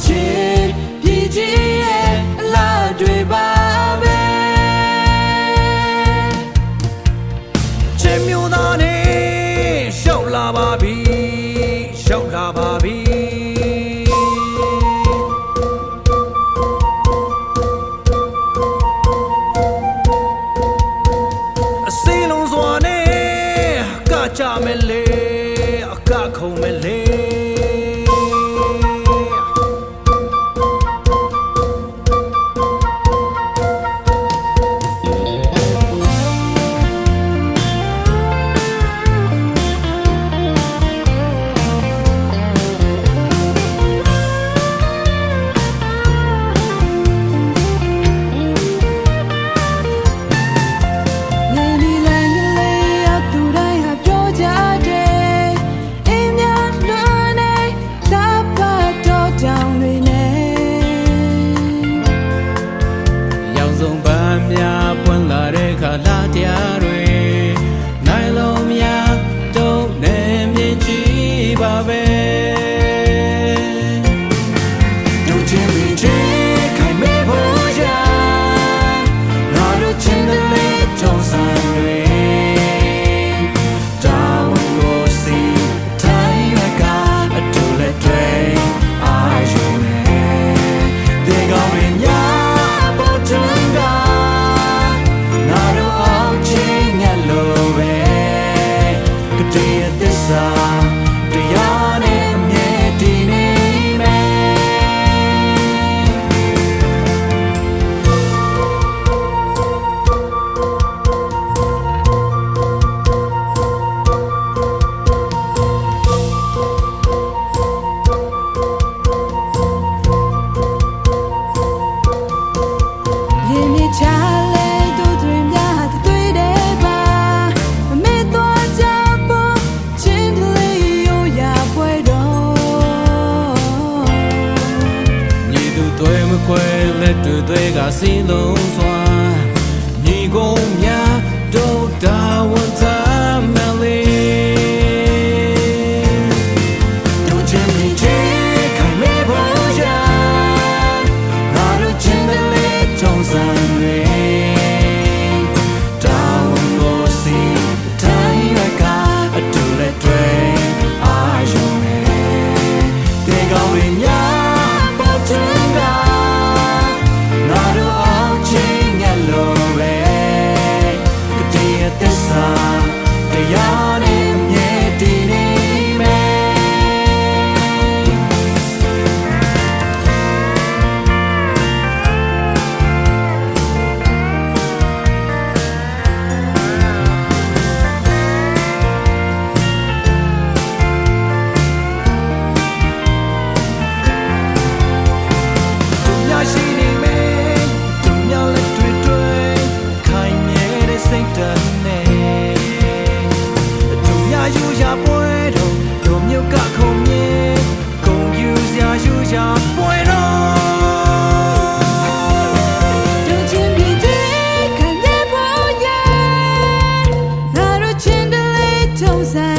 ချင်းပြည်ကြီးရဲ့အလားတွေပါပဲချစ်မျိုးသားနေရှောက်လာပါပြီရှောက်လာပါပြီအစင်းလုံးစွာနဲ့ကကြမယ်လေအကခုံမယ်လေလာတရားတွေနိုင်လုံးများတုံးနေမြင့်ကြည့်ပါပဲတို့ချင်းပြီးချင်းခိုင်မဲဖို့ရာငါတို့ချင်းတဲ့လေးထုံးစံတွေတောင်းကိုစီထိုင်ရကအတူလက်တွေအာရုံနဲ့ဒီကောင်းရင်ညာပေါ်ထန်ကတရားနဲ့အမြဲတည်နေမယ်ရင်းနှီးချလဲတို့တွေများတွေ့တယ်ပါမမေ့သွားကြဖို့ချင်းကလေးရိုးရာပွဲတော်ညီသူတွေမခွဲလက်တွေကစီလုံးစွာညီကုန်များတို့တာဝန်ထားမလေးတို့ချင်းပြီးချင်းခိုင်မဲဖို့ရာငါတို့ချင်းကလေးထုံးစံတွေတောင်းကိုစီထိုင်ရကအတူလက်တွေအာရုံနဲ့ဒီကောင်းရင်ညာပေါ်ထန်ကငါတို့အောင်ချင်းငယ်လို့ပဲကတိရသစ္စာတရားနဲ့အမြဲတည်နေမယ်ရှိနေမယ်သူများလက်တွေ့ခိုင်မြဲတဲ့စိတ်ဓာတ်နဲ့သူများယူရပွဲတော့ရုံမြုပ်ကခုံမြဲကုန်ယူစရာယူရပွဲတော့တို့ချင်းပြီးတဲ့ခံရဖို့ရငါတို့ချင်းတလေးထုံးစံ